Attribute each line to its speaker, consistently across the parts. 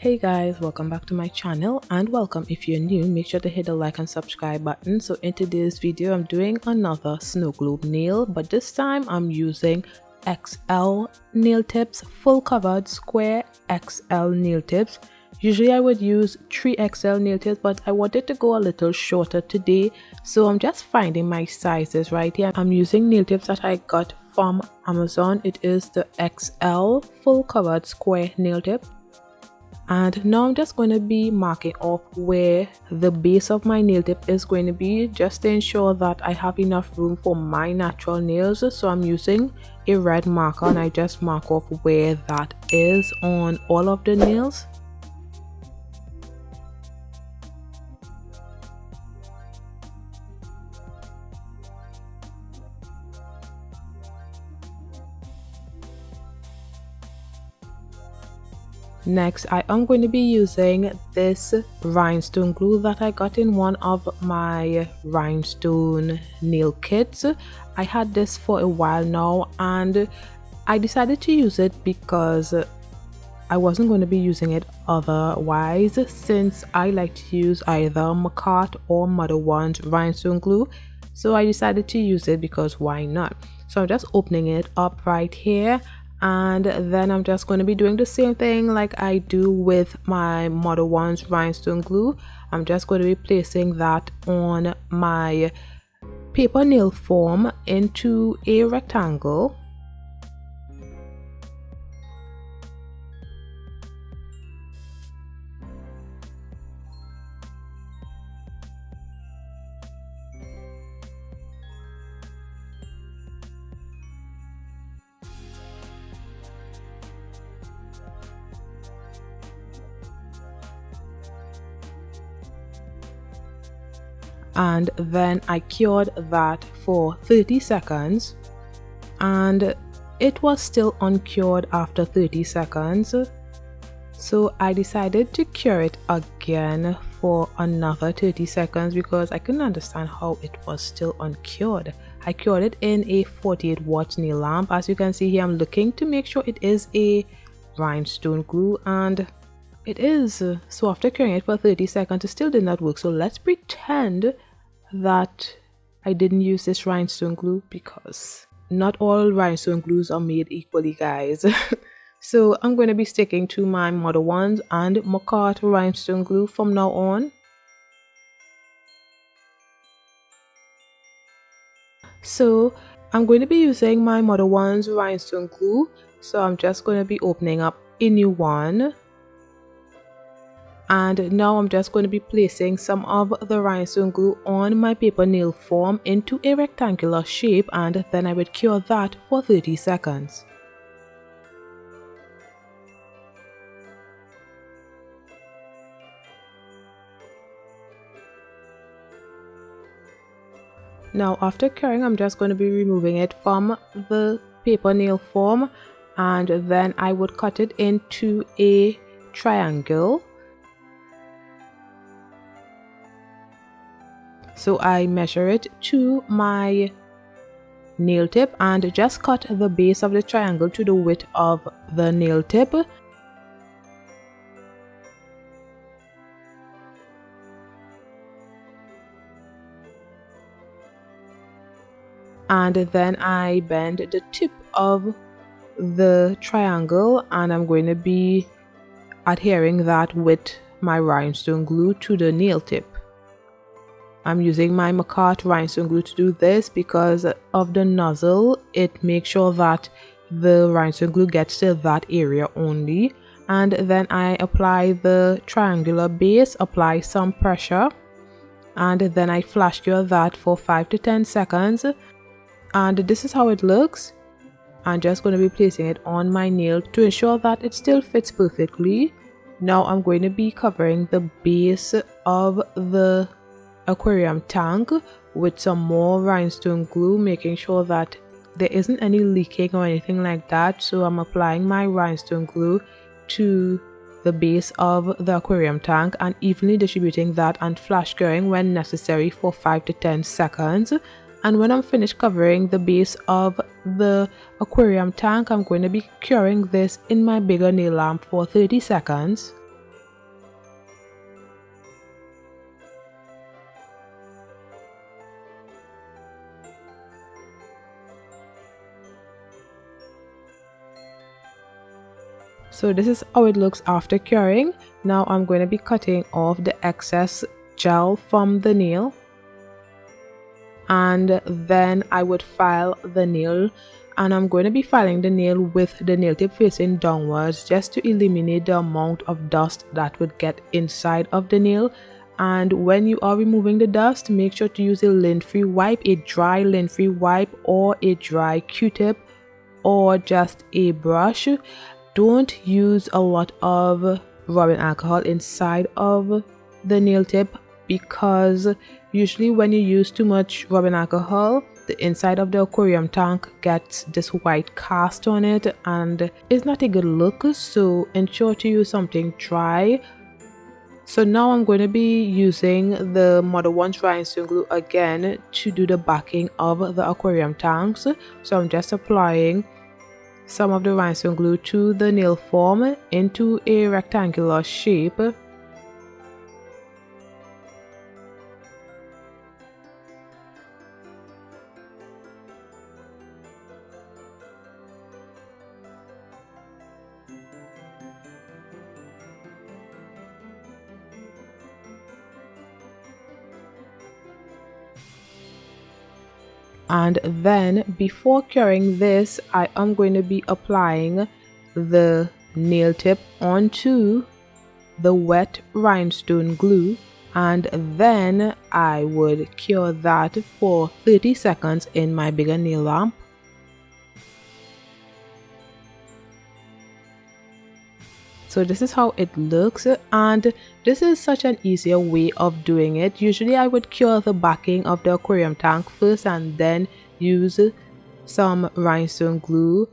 Speaker 1: Hey guys, welcome back to my channel, and welcome if you're new. Make sure to hit the like and subscribe button. So in today's video I'm doing another snow globe nail, but this time I'm using XL nail tips, full covered square XL nail tips. Usually I would use 3XL nail tips, but I wanted to go a little shorter today, so I'm just finding my sizes right here. I'm using nail tips that I got from Amazon. It is the XL full covered square nail tip. And now I'm just going to be marking off where the base of my nail tip is going to be, just to ensure that I have enough room for my natural nails. So I'm using a red marker and I just mark off where that is on all of the nails. Next, I am going to be using this rhinestone glue that I got in one of my rhinestone nail kits. I had this for a while now and I decided to use it because I wasn't going to be using it otherwise, since I like to use either Makartt or Modelones rhinestone glue. So I decided to use it because why not? So I'm just opening it up right here. And then I'm just going to be doing the same thing like I do with my Modelones rhinestone glue. I'm just going to be placing that on my paper nail form into a rectangle. And then I cured that for 30 seconds and it was still uncured after 30 seconds. So I decided to cure it again for another 30 seconds because I couldn't understand how it was still uncured. I cured it in a 48 watt nail lamp. As you can see here, I'm looking to make sure it is a rhinestone glue, and it is. So after curing it for 30 seconds, it still did not work. So let's pretend that I didn't use this rhinestone glue, because not all rhinestone glues are made equally, guys. So I'm going to be sticking to my Modelones and Makartt rhinestone glue from now on. So I'm going to be using my Modelones rhinestone glue. So I'm just going to be opening up a new one. And now I'm just going to be placing some of the rhinestone glue on my paper nail form into a rectangular shape, and then I would cure that for 30 seconds. Now after curing, I'm just going to be removing it from the paper nail form, and then I would cut it into a triangle. So I measure it to my nail tip and just cut the base of the triangle to the width of the nail tip. And then I bend the tip of the triangle, and I'm going to be adhering that with my rhinestone glue to the nail tip. I'm using my Makartt rhinestone glue to do this because of the nozzle. It makes sure that the rhinestone glue gets to that area only. And then I apply the triangular base, apply some pressure, and then I flash cure that for 5 to 10 seconds. And this is how it looks. I'm just going to be placing it on my nail to ensure that it still fits perfectly. Now I'm going to be covering the base of the aquarium tank with some more rhinestone glue, making sure that there isn't any leaking or anything like that. So I'm applying my rhinestone glue to the base of the aquarium tank and evenly distributing that and flash curing when necessary for 5 to 10 seconds. And when I'm finished covering the base of the aquarium tank, I'm going to be curing this in my bigger nail lamp for 30 seconds. So this is how it looks after curing. Now I'm going to be cutting off the excess gel from the nail, and then I would file the nail, and I'm going to be filing the nail with the nail tip facing downwards just to eliminate the amount of dust that would get inside of the nail. And when you are removing the dust, make sure to use a lint-free wipe, a dry lint-free wipe, or a dry Q-tip, or just a brush. Don't use a lot of rubbing alcohol inside of the nail tip, because usually when you use too much rubbing alcohol, the inside of the aquarium tank gets this white cast on it and it's not a good look. So ensure to use something dry. So now I'm going to be using the Modelones Rhinestone glue again to do the backing of the aquarium tanks. So I'm just applying some of the rhinestone glue to the nail form into a rectangular shape. And then before curing this, I am going to be applying the nail tip onto the wet rhinestone glue, and then I would cure that for 30 seconds in my bigger nail lamp. So this is how it looks, and this is such an easier way of doing it. Usually I would cure the backing of the aquarium tank first and then use some rhinestone glue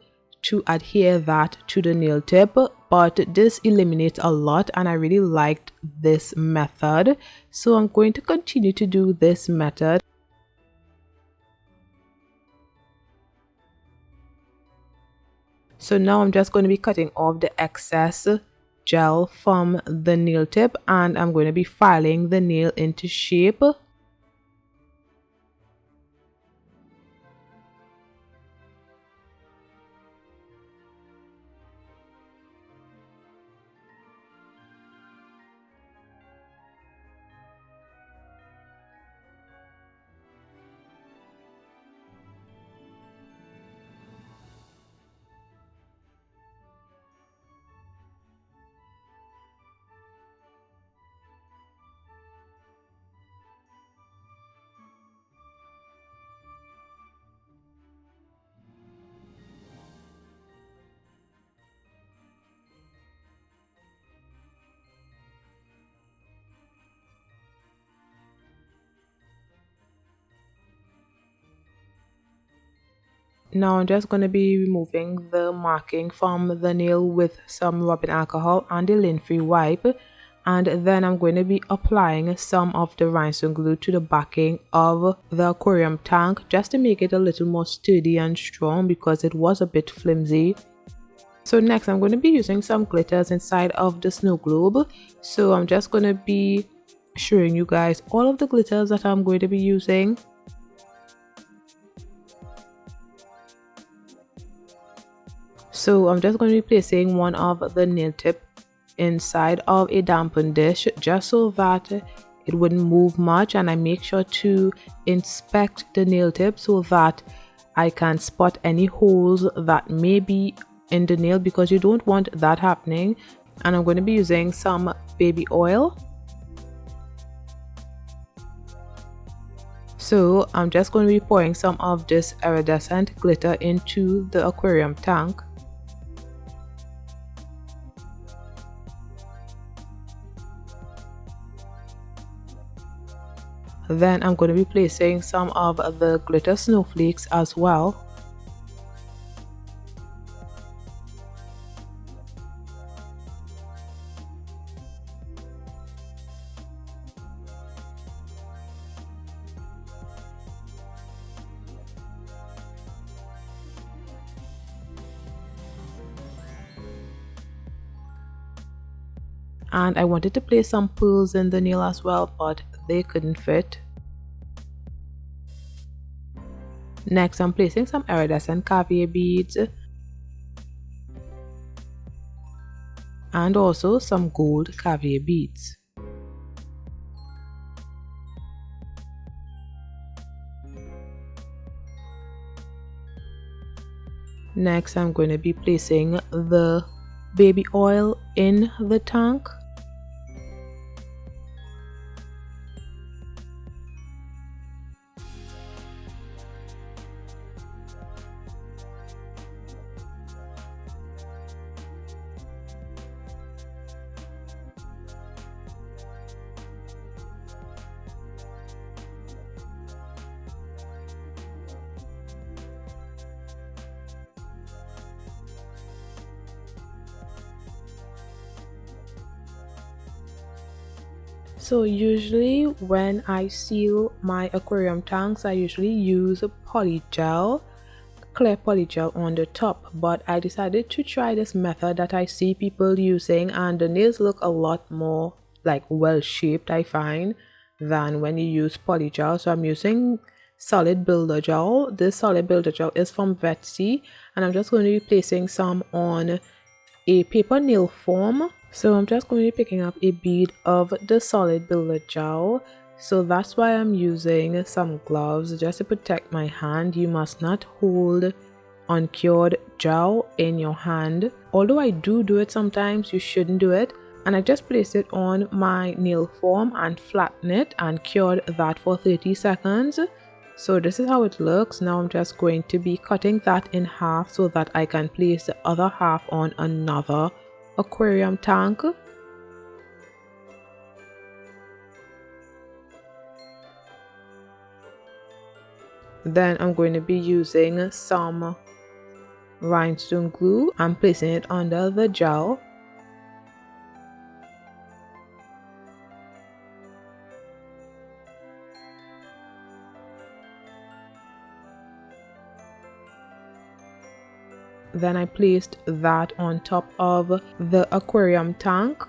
Speaker 1: to adhere that to the nail tip, but this eliminates a lot and I really liked this method, so I'm going to continue to do this method. So now I'm just going to be cutting off the excess gel from the nail tip, and I'm going to be filing the nail into shape. Now I'm just going to be removing the marking from the nail with some rubbing alcohol and a lint-free wipe, and then I'm going to be applying some of the rhinestone glue to the backing of the aquarium tank just to make it a little more sturdy and strong because it was a bit flimsy. So next I'm going to be using some glitters inside of the snow globe. So I'm just going to be showing you guys all of the glitters that I'm going to be using. So I'm just going to be placing one of the nail tip inside of a dampened dish just so that it wouldn't move much, and I make sure to inspect the nail tip so that I can spot any holes that may be in the nail, because you don't want that happening. And I'm going to be using some baby oil. So I'm just going to be pouring some of this iridescent glitter into the aquarium tank. Then I'm going to be placing some of the glitter snowflakes as well. And I wanted to place some pearls in the nail as well, but they couldn't fit. Next, I'm placing some iridescent caviar beads. and also some gold caviar beads. Next, I'm going to be placing the baby oil in the tank. So usually when I seal my aquarium tanks, I usually use polygel, clear polygel on the top, but I decided to try this method that I see people using, and the nails look a lot more like well shaped, I find, than when you use polygel. So I'm using solid builder gel. This solid builder gel is from Vetsy, and I'm just going to be placing some on a paper nail form. So I'm just going to be picking up a bead of the solid builder gel. So that's why I'm using some gloves just to protect my hand. You must not hold uncured gel in your hand. Although I do it sometimes, you shouldn't do it. And I just placed it on my nail form and flattened it and cured that for 30 seconds. So this is how it looks. Now I'm just going to be cutting that in half so that I can place the other half on another aquarium tank. Then I'm going to be using some rhinestone glue and placing it under the gel. Then I placed that on top of the aquarium tank.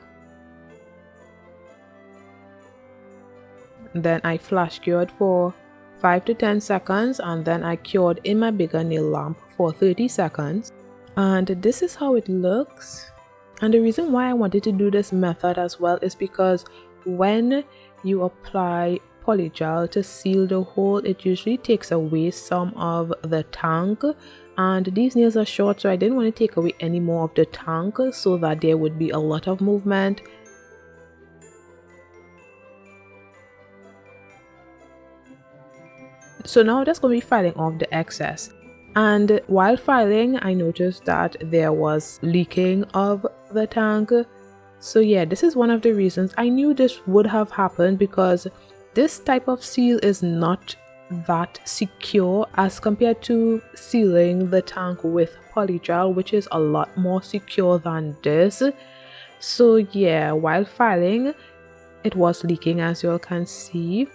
Speaker 1: Then I flash cured for 5 to 10 seconds, and then I cured in my bigger nail lamp for 30 seconds. And this is how it looks. And the reason why I wanted to do this method as well is because when you apply polygel to seal the hole, it usually takes away some of the tank, and these nails are short, so I didn't want to take away any more of the tank so that there would be a lot of movement. So now I'm just going to be filing off the excess. And while filing, I noticed that there was leaking of the tank. So yeah, this is one of the reasons I knew this would have happened, because this type of seal is not that secure as compared to sealing the tank with polygel, which is a lot more secure than this. So yeah, while filing, it was leaking, as you all can see.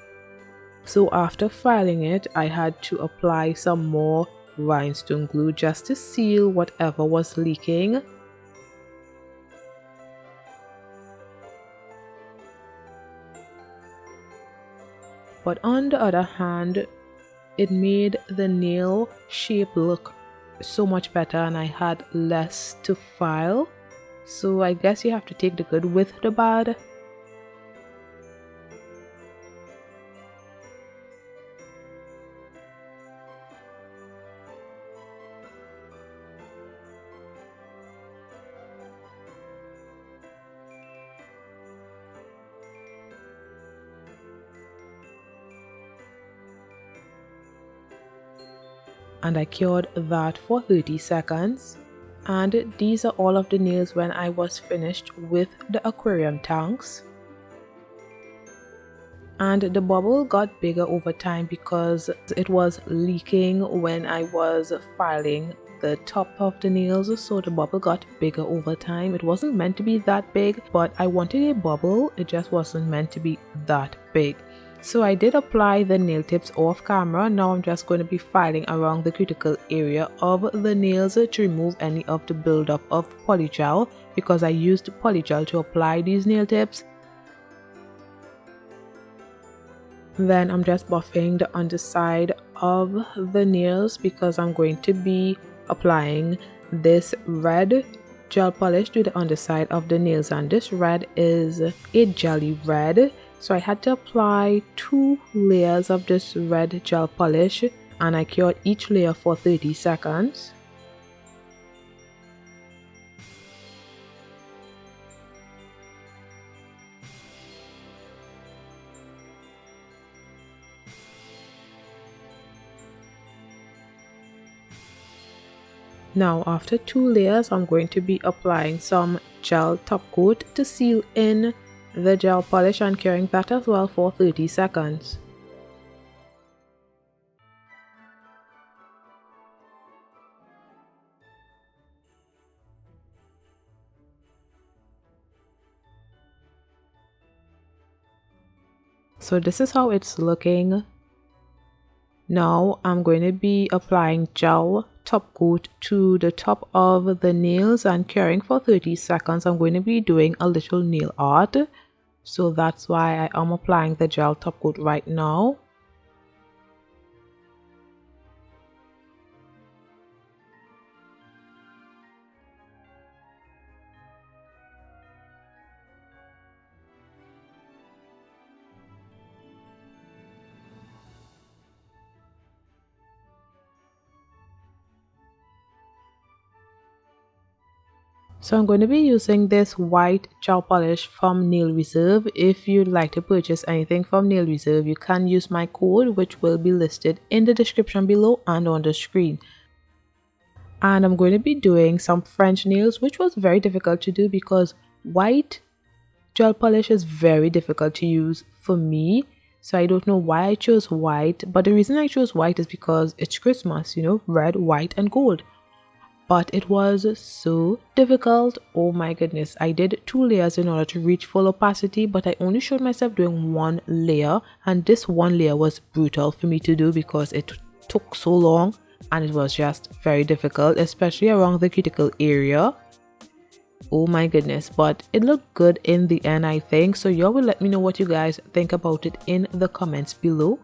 Speaker 1: So after filing it, I had to apply some more rhinestone glue just to seal whatever was leaking. But on the other hand, it made the nail shape look so much better, and I had less to file. So I guess you have to take the good with the bad. And I cured that for 30 seconds. And these are all of the nails when I was finished with the aquarium tanks. And the bubble got bigger over time because it was leaking when I was filing the top of the nails, so the bubble got bigger over time. It wasn't meant to be that big, but I wanted a bubble, it just wasn't meant to be that big. So I did apply the nail tips off camera. Now I'm just going to be filing around the cuticle area of the nails to remove any of the buildup of polygel, because I used polygel to apply these nail tips. Then I'm just buffing the underside of the nails because I'm going to be applying this red gel polish to the underside of the nails, and this red is a jelly red, so I had to apply 2 layers of this red gel polish, and I cured each layer for 30 seconds. Now after 2 layers, I'm going to be applying some gel top coat to seal in the gel polish and curing that as well for 30 seconds. So this is how it's looking. Now I'm going to be applying gel top coat to the top of the nails and curing for 30 seconds. I'm going to be doing a little nail art, so that's why I am applying the gel top coat right now. So I'm going to be using this white gel polish from Nail Reserve. If you'd like to purchase anything from Nail Reserve, you can use my code, which will be listed in the description below and on the screen. And I'm going to be doing some French nails, which was very difficult to do because white gel polish is very difficult to use for me. So I don't know why I chose white, but the reason I chose white is because it's Christmas, you know, red, white and gold. But it was so difficult. Oh my goodness, I did 2 layers in order to reach full opacity, but I only showed myself doing 1 layer, and this 1 layer was brutal for me to do because it took so long and it was just very difficult, especially around the cuticle area. Oh my goodness, but it looked good in the end, I think. So y'all will let me know what you guys think about it in the comments below.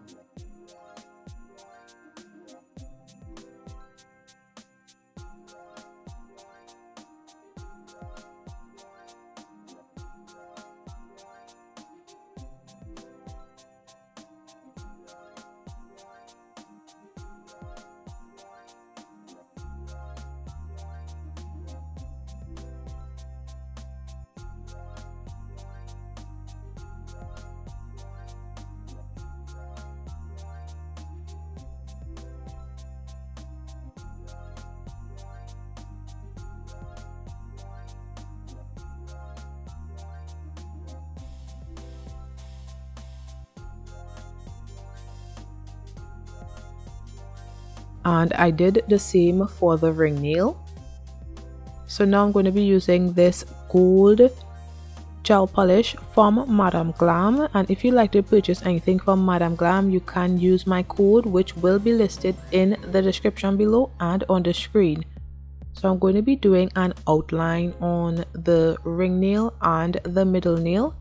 Speaker 1: And I did the same for the ring nail. So now I'm going to be using this gold gel polish from Madame Glam, and if you like to purchase anything from Madame Glam, you can use my code, which will be listed in the description below and on the screen. So I'm going to be doing an outline on the ring nail and the middle nail.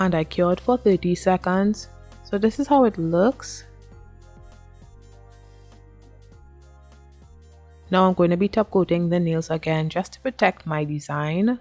Speaker 1: And I cured for 30 seconds. So this is how it looks. Now I'm going to be top coating the nails again just to protect my design.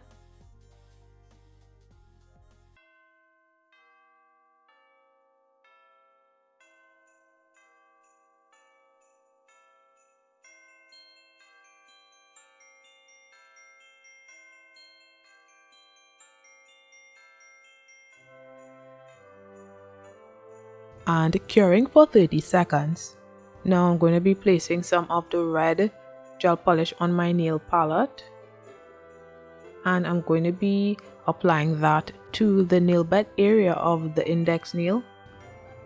Speaker 1: and curing for 30 seconds. Now I'm going to be placing some of the red gel polish on my nail palette, and I'm going to be applying that to the nail bed area of the index nail.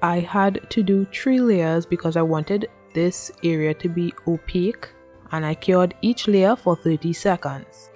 Speaker 1: I had to do 3 layers because I wanted this area to be opaque, and I cured each layer for 30 seconds.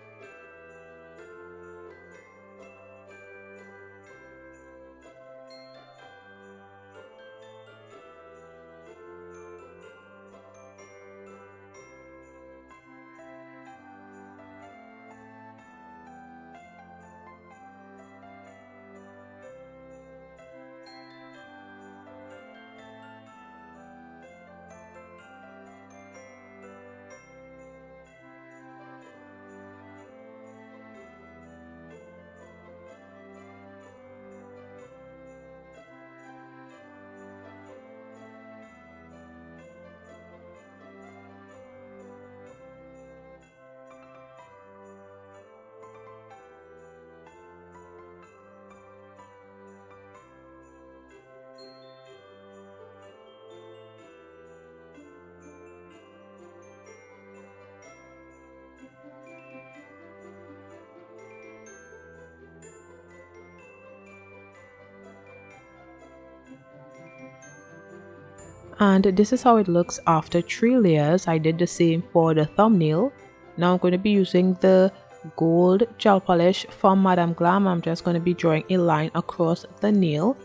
Speaker 1: And this is how it looks after 3 layers. I did the same for the thumbnail. Now I'm going to be using the gold gel polish from Madame Glam. I'm just going to be drawing a line across the nail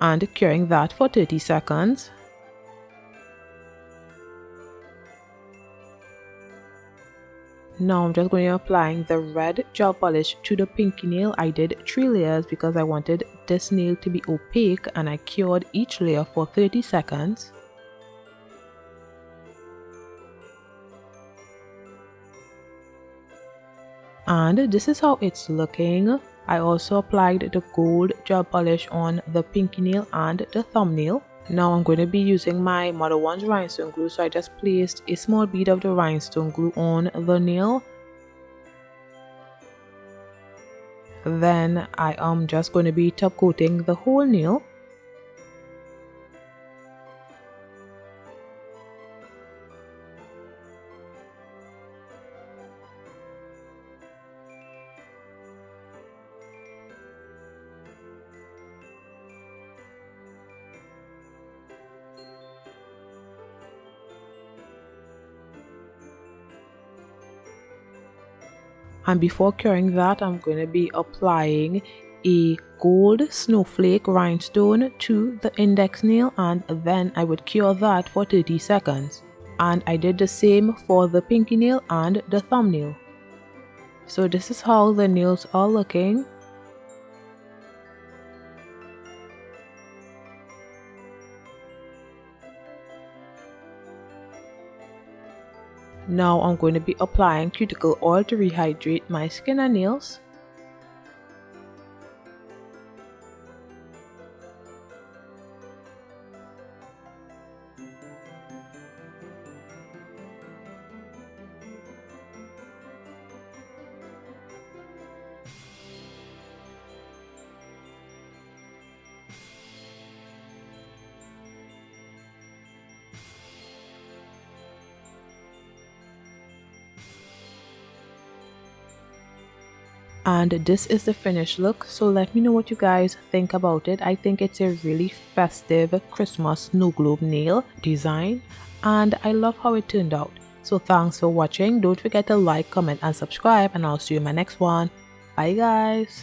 Speaker 1: and curing that for 30 seconds. Now I'm just going to be applying the red gel polish to the pinky nail. I did 3 layers because I wanted this nail to be opaque, and I cured each layer for 30 seconds. And this is how it's looking. I also applied the gold gel polish on the pinky nail and the thumbnail. Now I'm going to be using my Modelones rhinestone glue, so I just placed a small bead of the rhinestone glue on the nail. Then I am just going to be top coating the whole nail. And before curing that, I'm going to be applying a gold snowflake rhinestone to the index nail, and then I would cure that for 30 seconds. And I did the same for the pinky nail and the thumbnail. So this is how the nails are looking. Now I'm going to be applying cuticle oil to rehydrate my skin and nails. And this is the finished look, so let me know what you guys think about it. I think it's a really festive Christmas snow globe nail design, and I love how it turned out. So thanks for watching. Don't forget to like, comment and subscribe, and I'll see you in my next one. Bye guys.